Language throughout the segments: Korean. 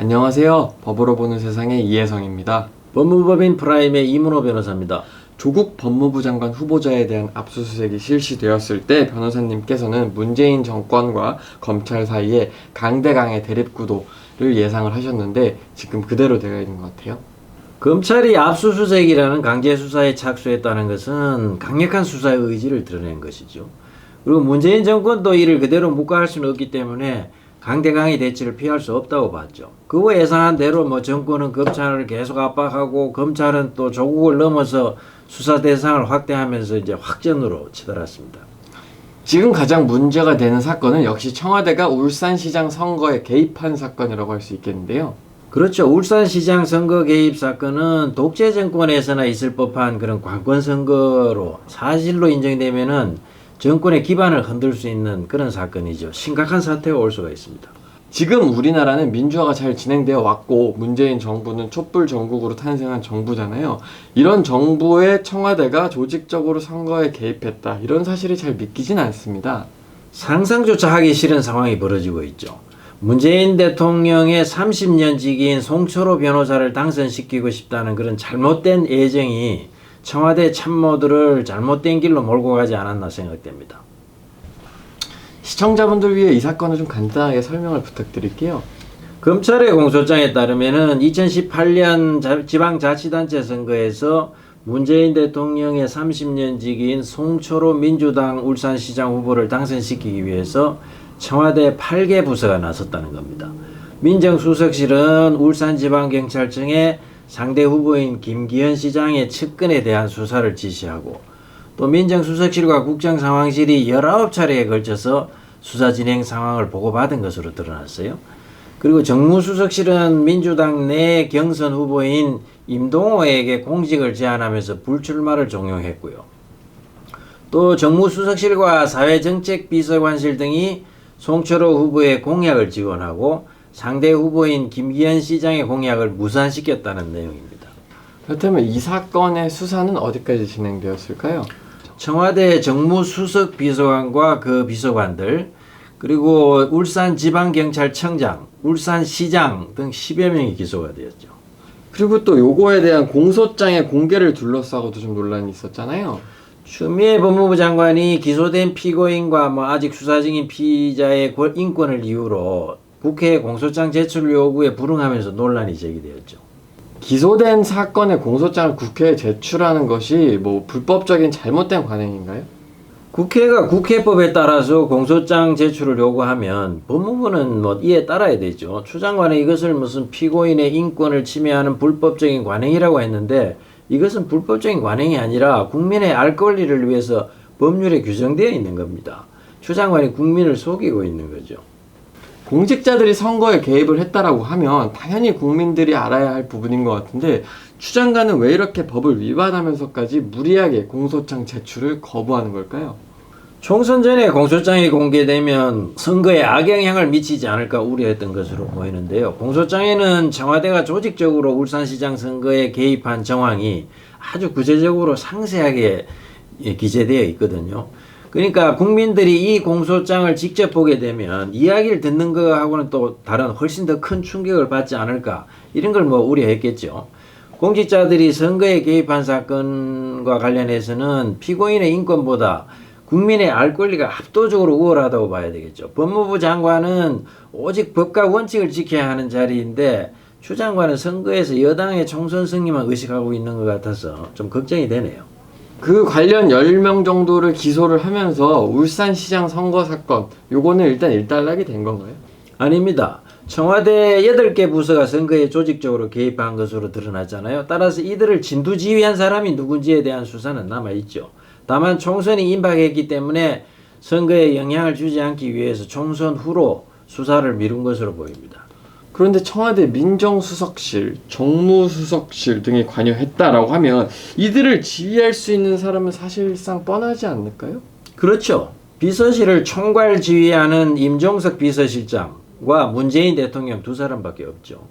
안녕하세요. 법으로 보는 세상의 이혜성입니다. 법무법인 프라임의 이문호 변호사입니다. 조국 법무부 장관 후보자에 대한 압수수색이 실시되었을 때 변호사님께서는 문재인 정권과 검찰 사이에 강대강의 대립구도를 예상을 하셨는데 지금 그대로 되어 있는 것 같아요. 검찰이 압수수색이라는 강제수사에 착수했다는 것은 강력한 수사의 의지를 드러낸 것이죠. 그리고 문재인 정권도 이를 그대로 묵과할 수는 없기 때문에 강대강의 대치를 피할 수 없다고 봤죠. 그거 예상한 대로 정권은 검찰을 계속 압박하고 검찰은 또 조국을 넘어서 수사 대상을 확대하면서 이제 확전으로 치달았습니다. 지금 가장 문제가 되는 사건은 역시 청와대가 울산시장 선거에 개입한 사건이라고 할 수 있겠는데요. 그렇죠. 울산시장 선거 개입 사건은 독재 정권에서나 있을 법한 그런 관권 선거로 사실로 인정되면은 정권의 기반을 흔들 수 있는 그런 사건이죠. 심각한 사태가 올 수가 있습니다. 지금 우리나라는 민주화가 잘 진행되어 왔고 문재인 정부는 촛불 전국으로 탄생한 정부잖아요. 이런 정부의 청와대가 조직적으로 선거에 개입했다. 이런 사실이 잘 믿기진 않습니다. 상상조차 하기 싫은 상황이 벌어지고 있죠. 문재인 대통령의 30년 지기인 송철호 변호사를 당선시키고 싶다는 그런 잘못된 애정이 청와대 참모들을 잘못된 길로 몰고 가지 않았나 생각됩니다. 시청자분들 위해 이 사건을 좀 간단하게 설명을 부탁드릴게요. 검찰의 공소장에 따르면은 2018년 지방자치단체 선거에서 문재인 대통령의 30년 지기인 송철호 민주당 울산시장 후보를 당선시키기 위해서 청와대 8개 부서가 나섰다는 겁니다. 민정수석실은 울산지방경찰청에 상대 후보인 김기현 시장의 측근에 대한 수사를 지시하고 또 민정수석실과 국정상황실이 19차례에 걸쳐서 수사 진행 상황을 보고받은 것으로 드러났어요. 그리고 정무수석실은 민주당 내 경선 후보인 임동호에게 공직을 제안하면서 불출마를 종용했고요. 또 정무수석실과 사회정책비서관실 등이 송철호 후보의 공약을 지원하고 상대 후보인 김기현 시장의 공약을 무산시켰다는 내용입니다. 그렇다면 이 사건의 수사는 어디까지 진행되었을까요? 청와대 정무수석 비서관과 그 비서관들 그리고 울산지방경찰청장, 울산시장 등 10여 명이 기소가 되었죠. 그리고 또 요거에 대한 공소장의 공개를 둘러싸고도 좀 논란이 있었잖아요. 추미애 법무부 장관이 기소된 피고인과 아직 수사 중인 피의자의 인권을 이유로 국회 공소장 제출 요구에 불응하면서 논란이 제기되었죠. 기소된 사건의 공소장을 국회에 제출하는 것이 불법적인 잘못된 관행인가요? 국회가 국회법에 따라서 공소장 제출을 요구하면 법무부는 이에 따라야 되죠. 추 장관은 이것을 무슨 피고인의 인권을 침해하는 불법적인 관행이라고 했는데 이것은 불법적인 관행이 아니라 국민의 알 권리를 위해서 법률에 규정되어 있는 겁니다. 추 장관이 국민을 속이고 있는 거죠. 공직자들이 선거에 개입을 했다라고 하면 당연히 국민들이 알아야 할 부분인 것 같은데 추 장관은 왜 이렇게 법을 위반하면서까지 무리하게 공소장 제출을 거부하는 걸까요? 총선 전에 공소장이 공개되면 선거에 악영향을 미치지 않을까 우려했던 것으로 보이는데요. 공소장에는 청와대가 조직적으로 울산시장 선거에 개입한 정황이 아주 구체적으로 상세하게 기재되어 있거든요. 그러니까 국민들이 이 공소장을 직접 보게 되면 이야기를 듣는 거하고는 또 다른 훨씬 더 큰 충격을 받지 않을까 이런 걸 우려했겠죠. 공직자들이 선거에 개입한 사건과 관련해서는 피고인의 인권보다 국민의 알 권리가 압도적으로 우월하다고 봐야 되겠죠. 법무부 장관은 오직 법과 원칙을 지켜야 하는 자리인데 추 장관은 선거에서 여당의 총선 승리만 의식하고 있는 것 같아서 좀 걱정이 되네요. 그 관련 10명 정도를 기소를 하면서 울산시장 선거 사건 요거는 일단 일단락이 된 건가요? 아닙니다. 청와대 8개 부서가 선거에 조직적으로 개입한 것으로 드러났잖아요. 따라서 이들을 진두지휘한 사람이 누군지에 대한 수사는 남아있죠. 다만 총선이 임박했기 때문에 선거에 영향을 주지 않기 위해서 총선 후로 수사를 미룬 것으로 보입니다. 그런데 청와대 민정수석실, 정무수석실 등이 관여했다라고 하면 이들을 지휘할 수 있는 사람은 사실상 뻔하지 않을까요? 그렇죠. 비서실을 총괄 지휘하는 임종석 비서실장과 문재인 대통령 두 사람밖에 없죠.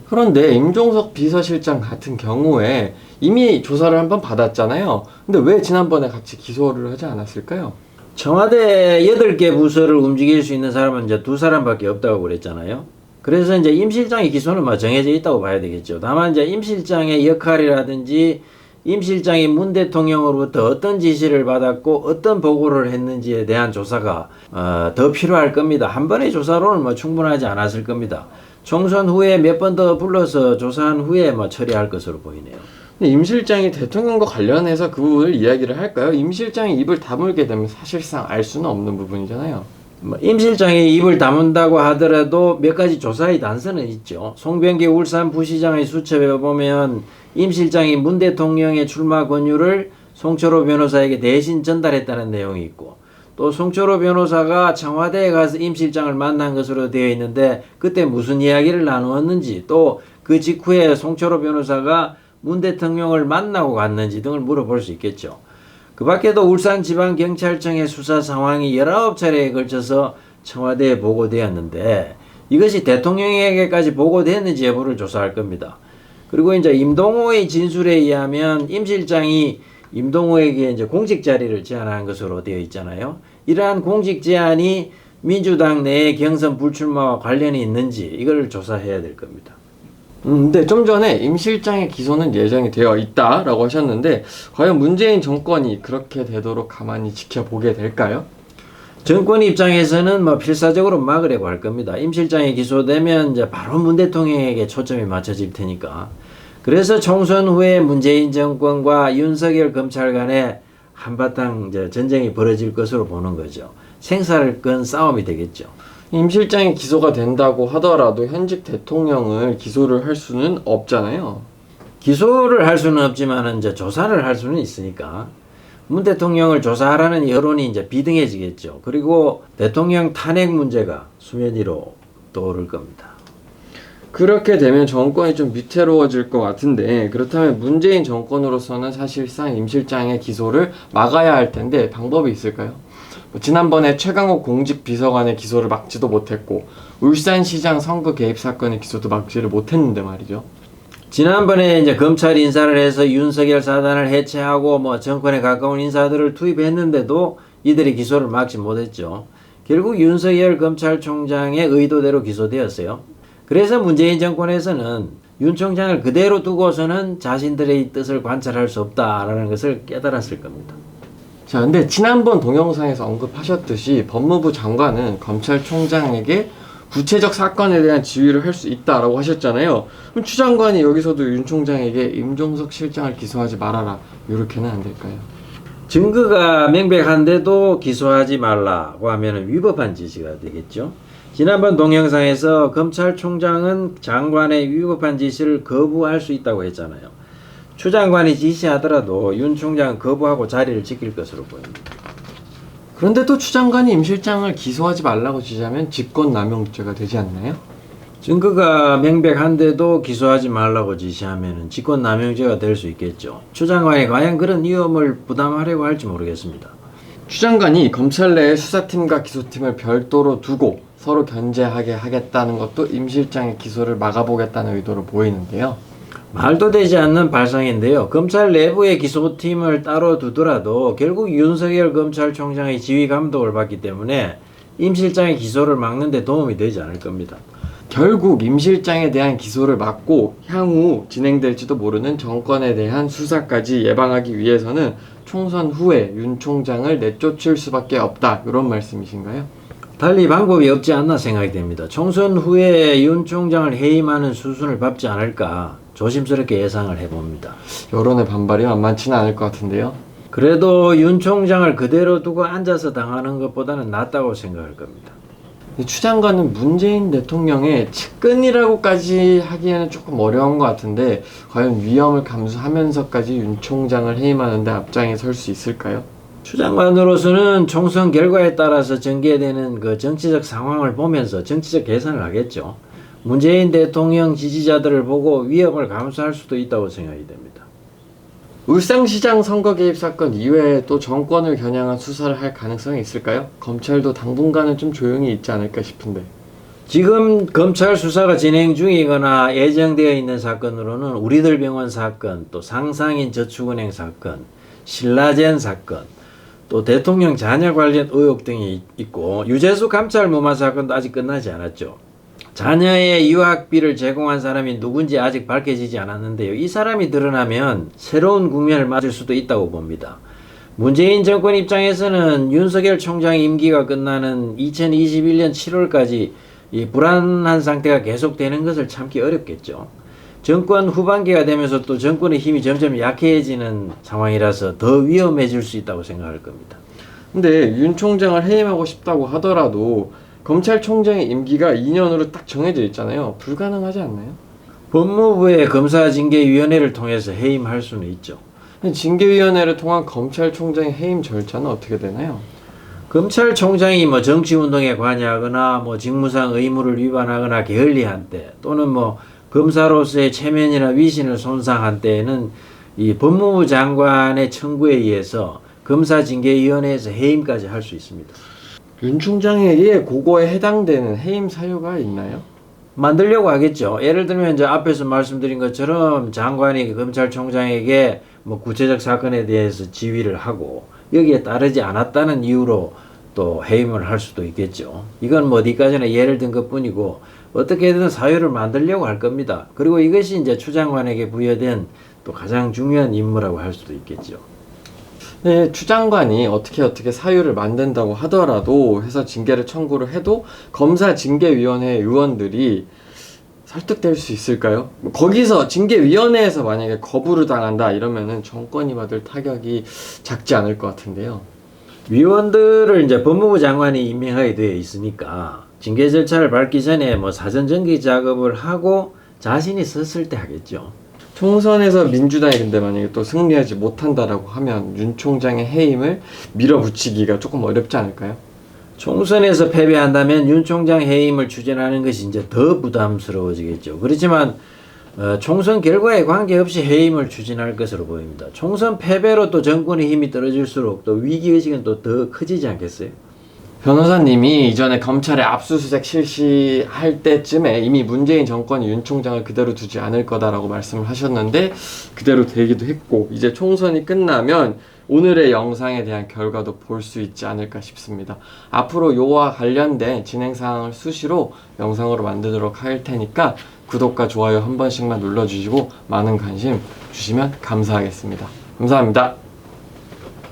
그런데 임종석 비서실장 같은 경우에 이미 조사를 한번 받았잖아요. 근데 왜 지난번에 같이 기소를 하지 않았을까요? 청와대 8개 부서를 움직일 수 있는 사람은 이제 두 사람밖에 없다고 그랬잖아요. 그래서 이제 임 실장의 기소는 뭐 정해져 있다고 봐야 되겠죠. 다만 이제 임 실장의 역할이라든지 임 실장이 문 대통령으로부터 어떤 지시를 받았고 어떤 보고를 했는지에 대한 조사가 더 필요할 겁니다. 한 번의 조사로는 뭐 충분하지 않았을 겁니다. 총선 후에 몇 번 더 불러서 조사한 후에 뭐 처리할 것으로 보이네요. 근데 임 실장이 대통령과 관련해서 그 부분을 이야기를 할까요? 임 실장이 입을 다물게 되면 사실상 알 수는 없는 부분이잖아요. 뭐 임 실장이 입을 다문다고 하더라도 몇 가지 조사의 단서는 있죠. 송병기 울산 부시장의 수첩에 보면 임 실장이 문 대통령의 출마 권유를 송철호 변호사에게 대신 전달했다는 내용이 있고, 또 송철호 변호사가 청와대에 가서 임 실장을 만난 것으로 되어 있는데 그때 무슨 이야기를 나누었는지, 또 그 직후에 송철호 변호사가 문 대통령을 만나고 갔는지 등을 물어볼 수 있겠죠. 그 밖에도 울산지방경찰청의 수사 상황이 19차례에 걸쳐서 청와대에 보고되었는데 이것이 대통령에게까지 보고됐는지 여부를 조사할 겁니다. 그리고 이제 임동호의 진술에 의하면 임 실장이 임동호에게 이제 공직 자리를 제안한 것으로 되어 있잖아요. 이러한 공직 제안이 민주당 내의 경선 불출마와 관련이 있는지 이걸 조사해야 될 겁니다. 근데 좀 전에 임 실장의 기소는 예정이 되어 있다라고 하셨는데 과연 문재인 정권이 그렇게 되도록 가만히 지켜보게 될까요? 정권 입장에서는 뭐 필사적으로 막으려고 할 겁니다. 임 실장이 기소되면 이제 바로 문 대통령에게 초점이 맞춰질 테니까. 그래서 총선 후에 문재인 정권과 윤석열 검찰 간에 한바탕 이제 전쟁이 벌어질 것으로 보는 거죠. 생사를 건 싸움이 되겠죠. 임 실장이 기소가 된다고 하더라도 현직 대통령을 기소를 할 수는 없잖아요. 기소를 할 수는 없지만 이제 조사를 할 수는 있으니까 문 대통령을 조사하라는 여론이 이제 비등해지겠죠. 그리고 대통령 탄핵 문제가 수면 위로 떠오를 겁니다. 그렇게 되면 정권이 좀 위태로워질 것 같은데 그렇다면 문재인 정권으로서는 사실상 임 실장의 기소를 막아야 할 텐데 방법이 있을까요? 지난번에 최강욱 공직비서관의 기소를 막지도 못했고 울산시장 선거 개입 사건의 기소도 막지를 못했는데 말이죠. 지난번에 이제 검찰 인사를 해서 윤석열 사단을 해체하고 뭐 정권에 가까운 인사들을 투입했는데도 이들이 기소를 막지 못했죠. 결국 윤석열 검찰총장의 의도대로 기소되었어요. 그래서 문재인 정권에서는 윤 총장을 그대로 두고서는 자신들의 뜻을 관찰할 수 없다라는 것을 깨달았을 겁니다. 자, 근데 지난번 동영상에서 언급하셨듯이 법무부 장관은 검찰총장에게 구체적 사건에 대한 지휘를 할 수 있다라고 하셨잖아요. 그럼 추 장관이 여기서도 윤 총장에게 임종석 실장을 기소하지 말아라 이렇게는 안 될까요? 증거가 명백한데도 기소하지 말라고 하면 위법한 지시가 되겠죠. 지난번 동영상에서 검찰총장은 장관의 위법한 지시를 거부할 수 있다고 했잖아요. 추 장관이 지시하더라도 윤 총장은 거부하고 자리를 지킬 것으로 보입니다. 그런데 또 추 장관이 임 실장을 기소하지 말라고 지시하면 직권남용죄가 되지 않나요? 증거가 명백한데도 기소하지 말라고 지시하면 직권남용죄가 될 수 있겠죠. 추 장관이 과연 그런 위험을 부담하려고 할지 모르겠습니다. 추 장관이 검찰 내의 수사팀과 기소팀을 별도로 두고 서로 견제하게 하겠다는 것도 임 실장의 기소를 막아보겠다는 의도로 보이는데요. 말도 되지 않는 발상인데요. 검찰 내부의 기소팀을 따로 두더라도 결국 윤석열 검찰총장의 지휘 감독을 받기 때문에 임 실장의 기소를 막는 데 도움이 되지 않을 겁니다. 결국 임 실장에 대한 기소를 막고 향후 진행될지도 모르는 정권에 대한 수사까지 예방하기 위해서는 총선 후에 윤 총장을 내쫓을 수밖에 없다 이런 말씀이신가요? 달리 방법이 없지 않나 생각이 됩니다. 총선 후에 윤 총장을 해임하는 수순을 밟지 않을까 조심스럽게 예상을 해봅니다. 여론의 반발이 만만치는 않을 것 같은데요. 그래도 윤 총장을 그대로 두고 앉아서 당하는 것보다는 낫다고 생각할 겁니다. 추 장관은 문재인 대통령의 측근이라고까지 하기에는 조금 어려운 것 같은데 과연 위험을 감수하면서까지 윤 총장을 해임하는 데 앞장에 설 수 있을까요? 추 장관으로서는 총선 결과에 따라서 전개되는 그 정치적 상황을 보면서 정치적 계산을 하겠죠. 문재인 대통령 지지자들을 보고 위험을 감수할 수도 있다고 생각이 됩니다. 울산시장 선거 개입 사건 이외에 또 정권을 겨냥한 수사를 할 가능성이 있을까요? 검찰도 당분간은 좀 조용히 있지 않을까 싶은데. 지금 검찰 수사가 진행 중이거나 예정되어 있는 사건으로는 우리들 병원 사건, 또 상상인 저축은행 사건, 신라젠 사건, 또 대통령 자녀 관련 의혹 등이 있고 유재수 감찰 무마 사건도 아직 끝나지 않았죠. 자녀의 유학비를 제공한 사람이 누군지 아직 밝혀지지 않았는데요. 이 사람이 드러나면 새로운 국면을 맞을 수도 있다고 봅니다. 문재인 정권 입장에서는 윤석열 총장 임기가 끝나는 2021년 7월까지 이 불안한 상태가 계속되는 것을 참기 어렵겠죠. 정권 후반기가 되면서 또 정권의 힘이 점점 약해지는 상황이라서 더 위험해질 수 있다고 생각할 겁니다. 근데 윤 총장을 해임하고 싶다고 하더라도 검찰총장의 임기가 2년으로 딱 정해져 있잖아요. 불가능하지 않나요? 법무부의 검사징계위원회를 통해서 해임할 수는 있죠. 징계위원회를 통한 검찰총장의 해임 절차는 어떻게 되나요? 검찰총장이 뭐 정치운동에 관여하거나 뭐 직무상 의무를 위반하거나 게을리한 때 또는 뭐 검사로서의 체면이나 위신을 손상한 때에는 이 법무부 장관의 청구에 의해서 검사징계위원회에서 해임까지 할 수 있습니다. 윤 총장에게 그거에 해당되는 해임 사유가 있나요? 만들려고 하겠죠. 예를 들면 이제 앞에서 말씀드린 것처럼 장관이 검찰총장에게 뭐 구체적 사건에 대해서 지휘를 하고 여기에 따르지 않았다는 이유로 또 해임을 할 수도 있겠죠. 이건 뭐 어디까지나 예를 든 것뿐이고 어떻게든 사유를 만들려고 할 겁니다. 그리고 이것이 이제 추 장관에게 부여된 또 가장 중요한 임무라고 할 수도 있겠죠. 네, 추 장관이 어떻게 사유를 만든다고 하더라도 해서 징계를 청구를 해도 검사징계위원회 의원들이 설득될 수 있을까요? 거기서 징계위원회에서 만약에 거부를 당한다 이러면은 정권이 받을 타격이 작지 않을 것 같은데요. 위원들을 이제 법무부 장관이 임명하게 되어 있으니까 징계 절차를 밟기 전에 뭐 사전 정기 작업을 하고 자신이 섰을 때 하겠죠. 총선에서 민주당이 근데 만약에 또 승리하지 못한다라고 하면 윤 총장의 해임을 밀어붙이기가 조금 어렵지 않을까요? 총선에서 패배한다면 윤 총장 해임을 추진하는 것이 이제 더 부담스러워지겠죠. 그렇지만 총선 결과에 관계없이 해임을 추진할 것으로 보입니다. 총선 패배로 또 정권의 힘이 떨어질수록 또 위기의식은 또 더 커지지 않겠어요? 변호사님이 이전에 검찰의 압수수색 실시할 때쯤에 이미 문재인 정권이 윤 총장을 그대로 두지 않을 거다라고 말씀을 하셨는데 그대로 되기도 했고 이제 총선이 끝나면 오늘의 영상에 대한 결과도 볼 수 있지 않을까 싶습니다. 앞으로 요와 관련된 진행 사항을 수시로 영상으로 만들도록 할 테니까 구독과 좋아요 한 번씩만 눌러주시고 많은 관심 주시면 감사하겠습니다. 감사합니다.